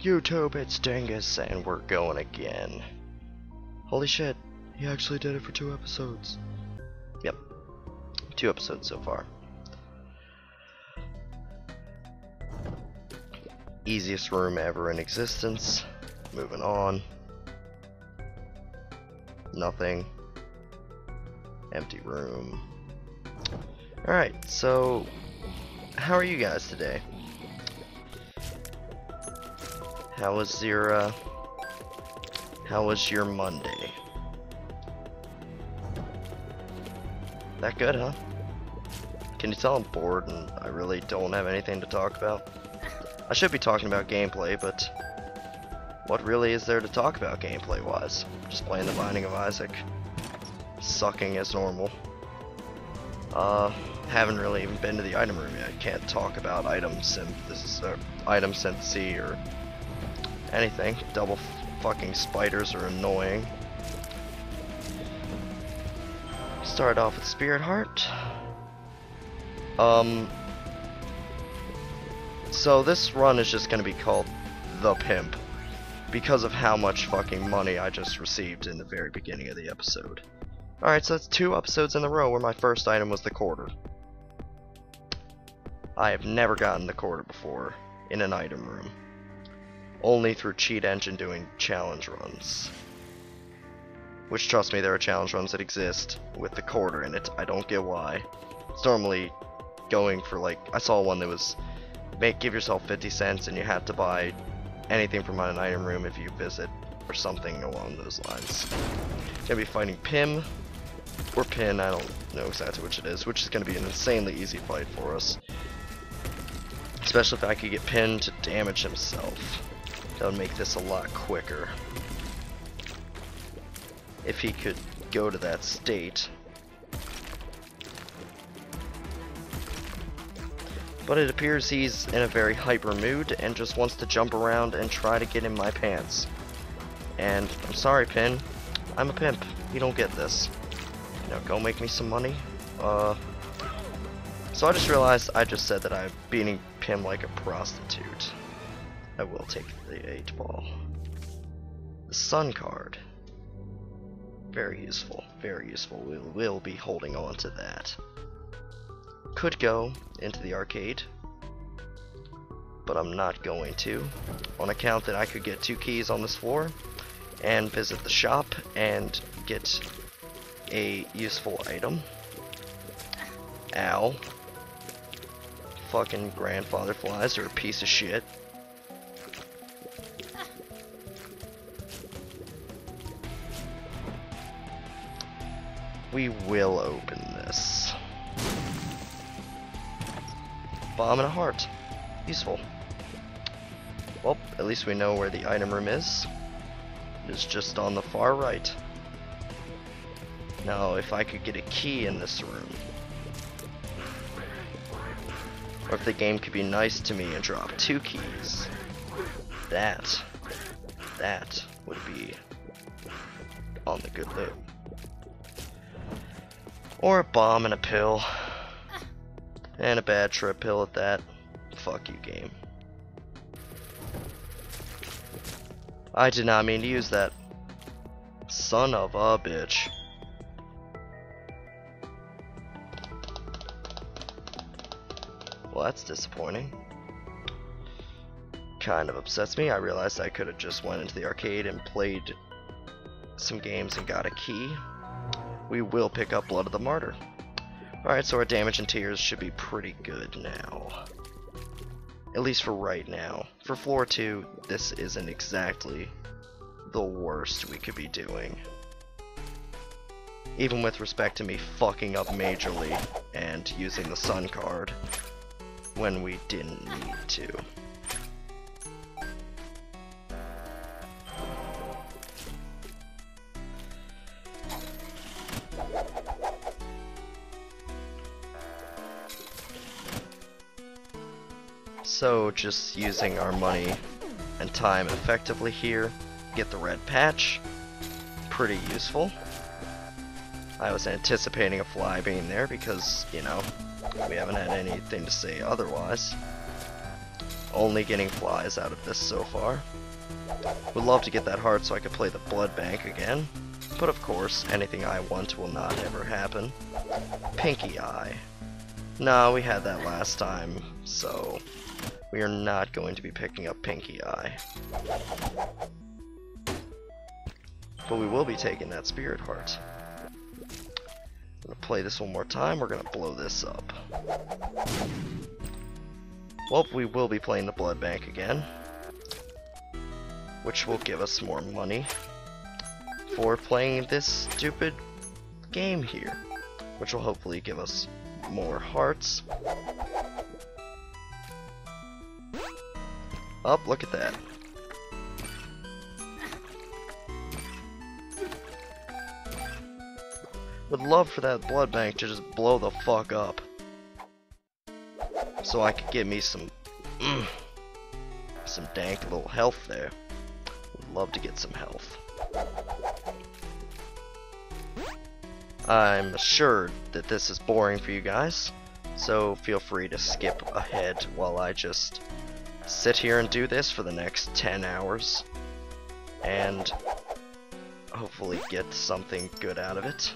YouTube, it's Dingus, and we're going again. Holy shit, he actually did it for 2 episodes. Yep, 2 episodes so far. Easiest room ever in existence. Moving on. Nothing. Empty room. Alright, so how are you guys today? How was your Monday? That good, huh? Can you tell I'm bored and I really don't have anything to talk about? I should be talking about gameplay, but what really is there to talk about gameplay-wise? Just playing the Binding of Isaac. Sucking as normal. Haven't really even been to the item room yet. Can't talk about item synthesis or item synthesis or anything. Double fucking spiders are annoying. Start off with Spirit Heart. So this run is just gonna be called The Pimp because of how much fucking money I just received in the very beginning of the episode. Alright, so that's 2 episodes in a row where my first item was the quarter. I have never gotten the quarter before in an item room. Only through Cheat Engine doing challenge runs. Which, trust me, there are challenge runs that exist with the quarter in it. I don't get why. It's normally going for, like, I saw one that was give yourself 50 cents and you have to buy anything from an item room if you visit or something along those lines. Gonna be fighting Pim or Pin, I don't know exactly which it is, which is gonna be an insanely easy fight for us. Especially if I could get Pin to damage himself. That would make this a lot quicker. If he could go to that state. But it appears he's in a very hyper mood and just wants to jump around and try to get in my pants. And I'm sorry, Pin. I'm a pimp. You don't get this. Now go make me some money. So I just realized I just said that I'm beating Pim like a prostitute. I will take the 8 ball. The Sun card. Very useful. Very useful. We will be holding on to that. Could go into the arcade, but I'm not going to, on account that I could get 2 keys on this floor and visit the shop and get a useful item. Ow. Fucking grandfather flies are a piece of shit. We will open this. Bomb and a heart. Useful. Well, at least we know where the item room is. It is just on the far right. Now, if I could get a key in this room, or if the game could be nice to me and drop 2 keys, that would be on the good loop. Or a bomb and a pill. And a bad trip pill at that. Fuck you, game. I did not mean to use that. Son of a bitch. Well, that's disappointing. Kind of upsets me. I realized I could have just went into the arcade and played some games and got a key. We will pick up Blood of the Martyr. Alright, so our damage and tears should be pretty good now. At least for right now. For floor 2, this isn't exactly the worst we could be doing. Even with respect to me fucking up majorly and using the Sun card when we didn't need to. So just using our money and time effectively here, get the red patch, pretty useful. I was anticipating a fly being there because, you know, we haven't had anything to say otherwise. only getting flies out of this so far. Would love to get that heart so I could play the blood bank again. But of course, anything I want will not ever happen. Pinky eye. No, we had that last time, so we are not going to be picking up Pinky eye. But we will be taking that spirit heart. I'm gonna play this one more time. We're gonna blow this up. Well, we will be playing the blood bank again, which will give us more money for playing this stupid game here, which will hopefully give us more hearts. Oh, look at that. Would love for that blood bank to just blow the fuck up, so I could get me some dank little health there. Would love to get some health. I'm assured that this is boring for you guys, so feel free to skip ahead while I just sit here and do this for the next 10 hours and hopefully get something good out of it.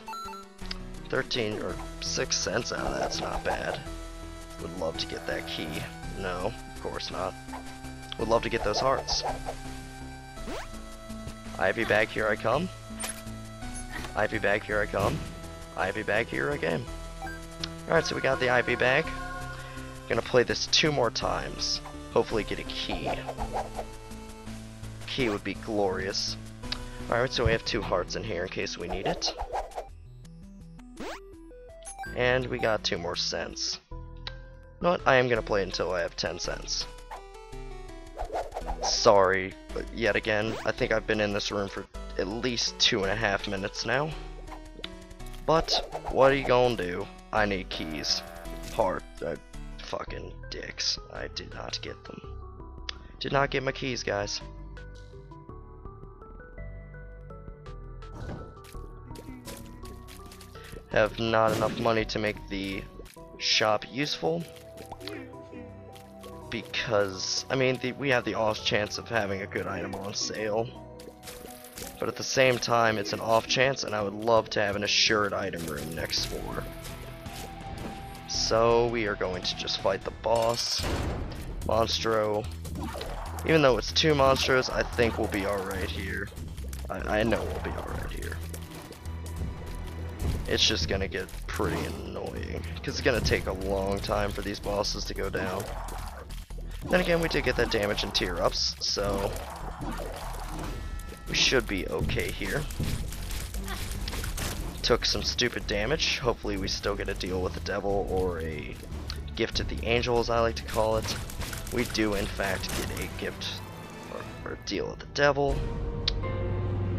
13 or 6 cents out of that's not bad. Would love to get that key. No, of course not. Would love to get those hearts. Ivy bag, here I come. Ivy bag, here I come. Ivy bag, here I came. Alright, so we got the Ivy bag. Gonna play this 2 more times. Hopefully get a key. Key would be glorious. Alright, so we have 2 hearts in here in case we need it. And we got 2 more cents. You know what? I am gonna play until I have 10 cents. Sorry, but yet again, I think I've been in this room for at least 2.5 minutes now. But, what are you gonna do? I need keys. Fucking dicks. I did not get them. Did not get my keys, guys. Have not enough money to make the shop useful, because, I mean, we have the off chance of having a good item on sale, but at the same time, it's an off chance, and I would love to have an assured item room next floor. So, we are going to just fight the boss, Monstro. Even though it's 2 Monstros, I think we'll be alright here. I know we'll be alright here. It's just gonna get pretty annoying, because it's gonna take a long time for these bosses to go down. Then again, we did get that damage and tier ups, so we should be okay here. Took some stupid damage. Hopefully we still get a deal with the devil, or a gift of the angel, as I like to call it. We do in fact get a gift or a deal with the devil.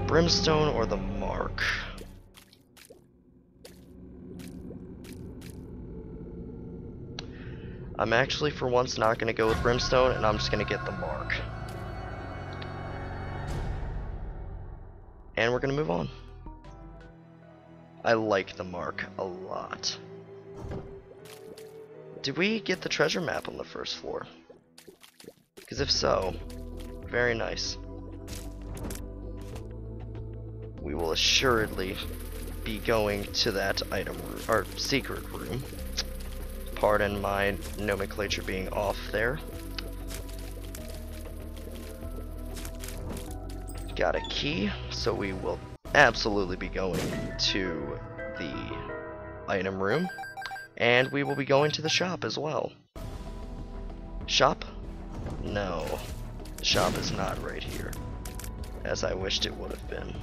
Brimstone or the mark. I'm actually for once not going to go with Brimstone, and I'm just going to get the mark. And we're going to move on. I like the mark a lot. Did we get the treasure map on the first floor? Because if so, very nice. We will assuredly be going to that item room, or secret room. Pardon my nomenclature being off there. Got a key, so we will absolutely be going to the item room, and we will be going to the shop as well. Shop? No, the shop is not right here, as I wished it would have been.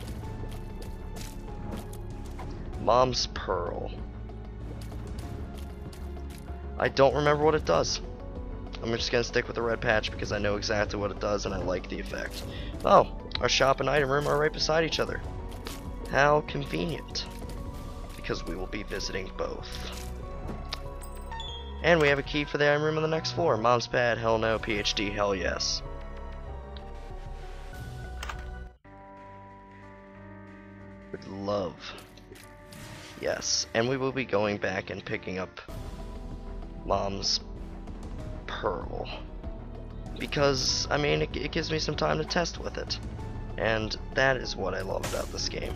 Mom's Pearl. I don't remember what it does. I'm just gonna stick with the red patch because I know exactly what it does and I like the effect. Oh, our shop and item room are right beside each other. How convenient. Because we will be visiting both. And we have a key for the item room on the next floor. Mom's pad, hell no. PhD, hell yes. Would love. Yes, and we will be going back and picking up Mom's Pearl. because, I mean, it gives me some time to test with it. And that is what I love about this game.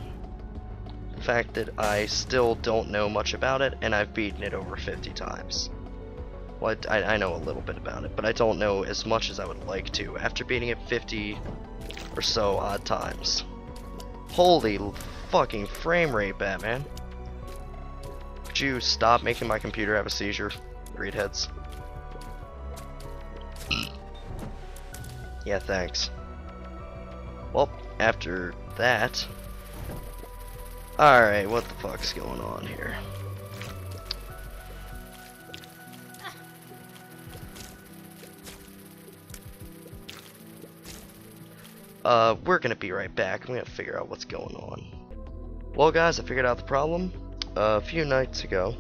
The fact that I still don't know much about it, and I've beaten it over 50 times. Well, I know a little bit about it, but I don't know as much as I would like to after beating it 50 or so odd times. Holy fucking frame rate, Batman. Could you stop making my computer have a seizure, greedheads? Yeah, thanks. Well, after that... Alright, what the fuck's going on here? We're gonna be right back. I'm gonna figure out what's going on. Well, guys, I figured out the problem. A few nights ago,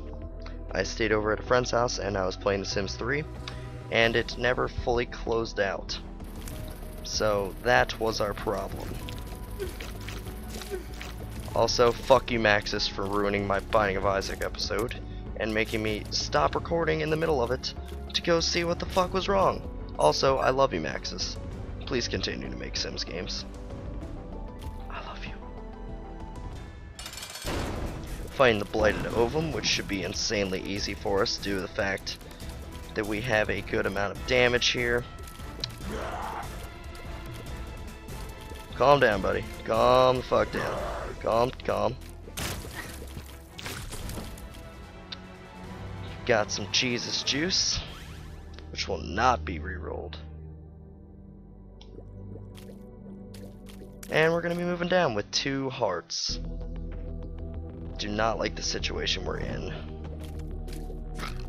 I stayed over at a friend's house and I was playing The Sims 3, and it never fully closed out. So that was our problem. Also, fuck you, Maxis, for ruining my Binding of Isaac episode and making me stop recording in the middle of it to go see what the fuck was wrong. Also, I love you, Maxis. Please continue to make Sims games. I love you. Fighting the Blighted Ovum, which should be insanely easy for us due to the fact that we have a good amount of damage here. Calm down, buddy. Calm the fuck down. Calm. Got some Jesus juice, which will not be re-rolled. And we're going to be moving down with 2 hearts. Do not like the situation we're in.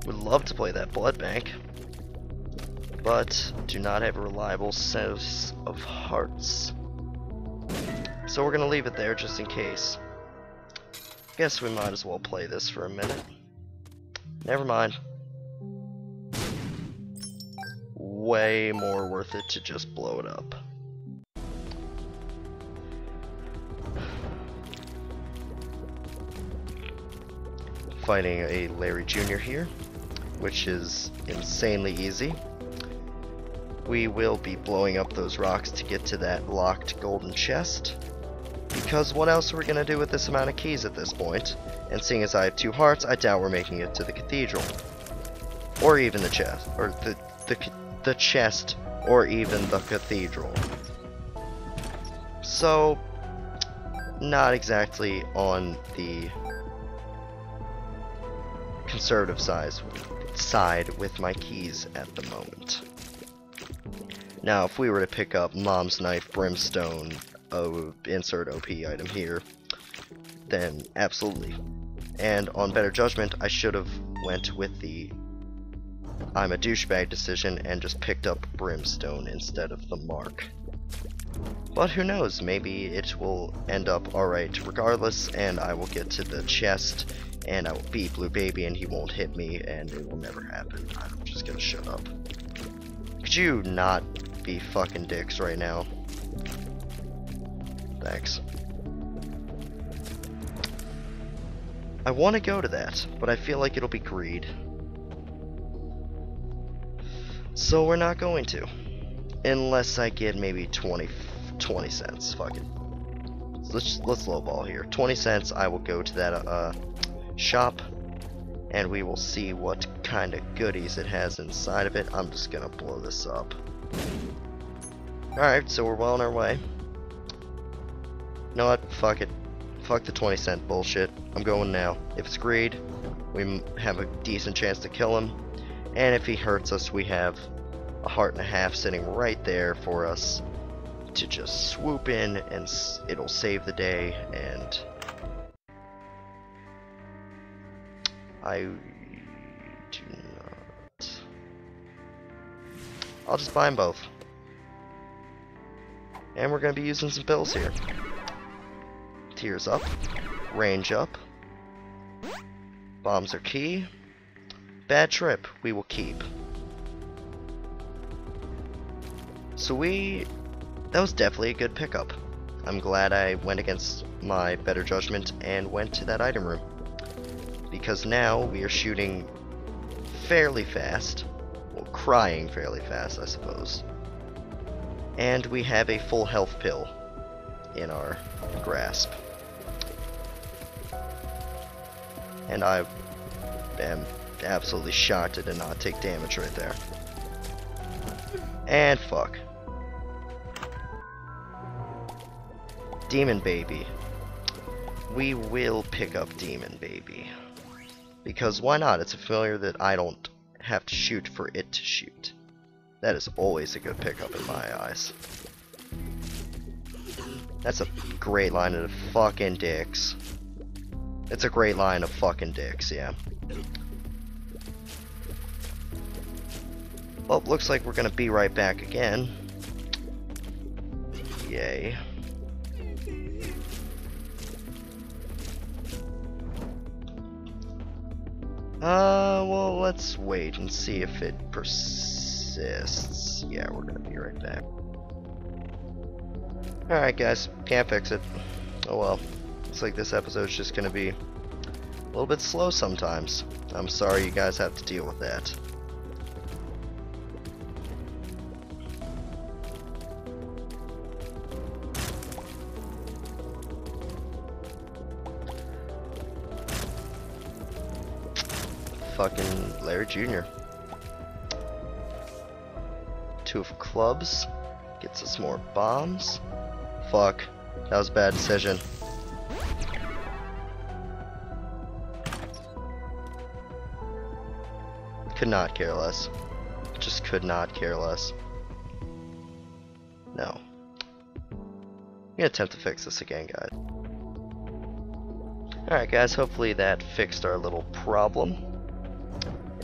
Would love to play that blood bank, but do not have a reliable source of hearts. So we're going to leave it there just in case. Guess we might as well play this for a minute. Never mind. Way more worth it to just blow it up. Fighting a Larry Jr. here, which is insanely easy. We will be blowing up those rocks to get to that locked golden chest, because what else are we going to do with this amount of keys at this point? And seeing as I have 2 hearts, I doubt we're making it to the cathedral. Or even the chest, or the chest, or even the cathedral. So, not exactly on the conservative side with my keys at the moment. Now, if we were to pick up Mom's Knife, Brimstone, insert OP item here, then absolutely. And on better judgment, I should have went with the I'm a douchebag decision and just picked up Brimstone instead of the Mark. But who knows, maybe it will end up alright regardless, and I will get to the chest, and I will beat Blue Baby, and he won't hit me, and it will never happen. I'm just gonna shut up. Could you not be fucking dicks right now? Thanks. I want to go to that, but I feel like it'll be greed. So we're not going to. Unless I get maybe 20 cents. Fuck it. Let's lowball here. 20 cents, I will go to that shop, and we will see what kind of goodies it has inside of it. I'm just gonna blow this up. Alright, so we're well on our way. You know what? Fuck it. Fuck the 20-cent bullshit. I'm going now. If it's greed, we have a decent chance to kill him. And if he hurts us, we have a heart and a half sitting right there for us to just swoop in, and it'll save the day. And I do not. I'll just buy them both. And we're going to be using some pills here. Tears up. Range up. Bombs are key. Bad trip, we will keep. So that was definitely a good pickup. I'm glad I went against my better judgment and went to that item room. Because now we are shooting fairly fast. Well, crying fairly fast, I suppose. And we have a full health pill in our grasp. And I am absolutely shocked I did not take damage right there. And fuck. Demon Baby. We will pick up Demon Baby. Because why not? It's a familiar that I don't have to shoot for it to shoot. That is always a good pickup in my eyes. That's a great line of fucking dicks. It's a great line of fucking dicks, yeah. Well, looks like we're gonna be right back again. Yay. Well, let's wait and see if it persists. Yeah, we're gonna be right back. Alright guys, can't fix it. Oh well. Looks like this episode's just gonna be a little bit slow sometimes. I'm sorry you guys have to deal with that. Fucking Larry Jr. 2 of clubs. Gets us more bombs. Fuck. That was a bad decision. Could not care less. Just could not care less. No. I'm gonna attempt to fix this again, guys. Alright guys, hopefully that fixed our little problem.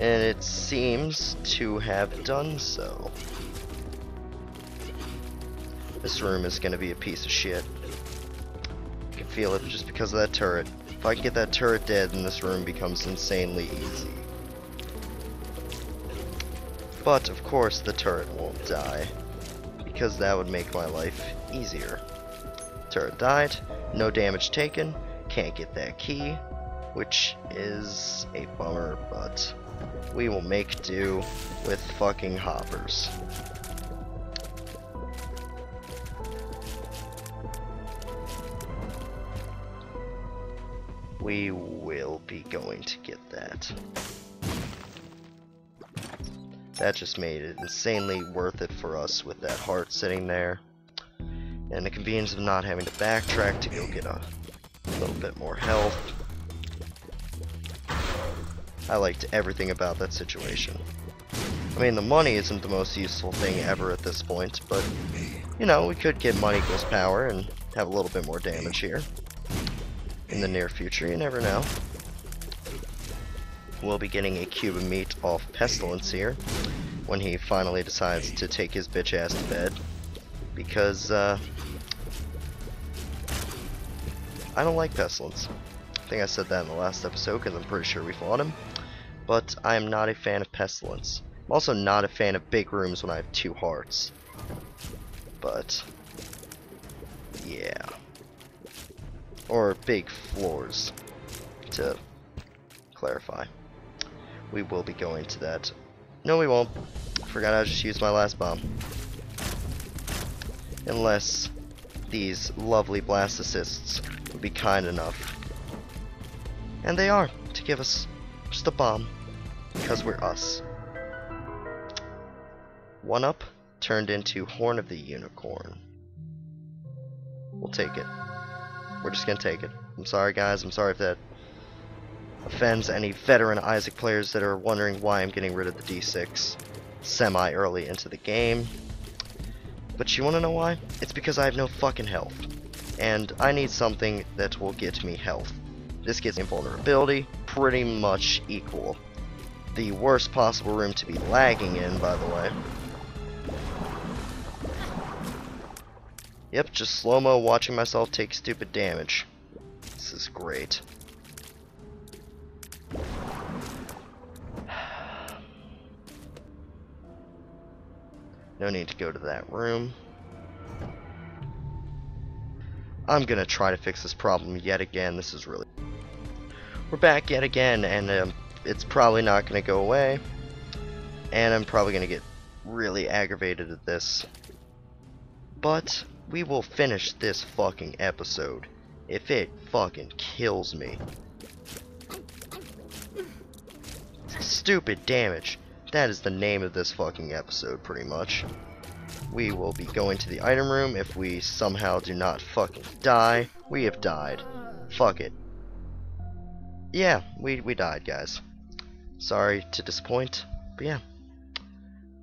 And it seems to have done so. This room is gonna be a piece of shit. I can feel it just because of that turret. If I can get that turret dead, then this room becomes insanely easy. But, of course, the turret won't die, because that would make my life easier. Turret died, no damage taken, can't get that key, which is a bummer, but we will make do with fucking hoppers. We will be going to get that. That just made it insanely worth it for us with that heart sitting there. And the convenience of not having to backtrack to go get a little bit more health. I liked everything about that situation. I mean, the money isn't the most useful thing ever at this point, but, you know, we could get money equals power and have a little bit more damage here. In the near future, you never know. We'll be getting a cube of meat off Pestilence here when he finally decides to take his bitch ass to bed, because I don't like Pestilence. I think I said that in the last episode because I'm pretty sure we fought him, but I am not a fan of Pestilence. I'm also not a fan of big rooms when I have 2 hearts, but yeah, or big floors, to clarify. We will be going to that. No, we won't. Forgot I just used my last bomb. Unless these lovely blast assists would be kind enough. And they are, to give us just a bomb. Because we're us. 1-up turned into Horn of the Unicorn. We'll take it. We're just gonna take it. I'm sorry guys, I'm sorry if that offends any veteran Isaac players that are wondering why I'm getting rid of the D6 semi-early into the game. But you wanna know why? It's because I have no fucking health. And I need something that will get me health. This gives me vulnerability, pretty much equal. The worst possible room to be lagging in, by the way. Yep, just slow-mo watching myself take stupid damage. This is great. No need to go to that room. I'm gonna try to fix this problem yet again. This is really... We're back yet again, and it's probably not gonna go away. And I'm probably gonna get really aggravated at this. But we will finish this fucking episode if it fucking kills me. Stupid damage. That is the name of this fucking episode, pretty much. We will be going to the item room if we somehow do not fucking die. We have died. Fuck it. Yeah, we died, guys. Sorry to disappoint, but yeah.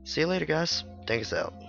See you later, guys. Dingus out.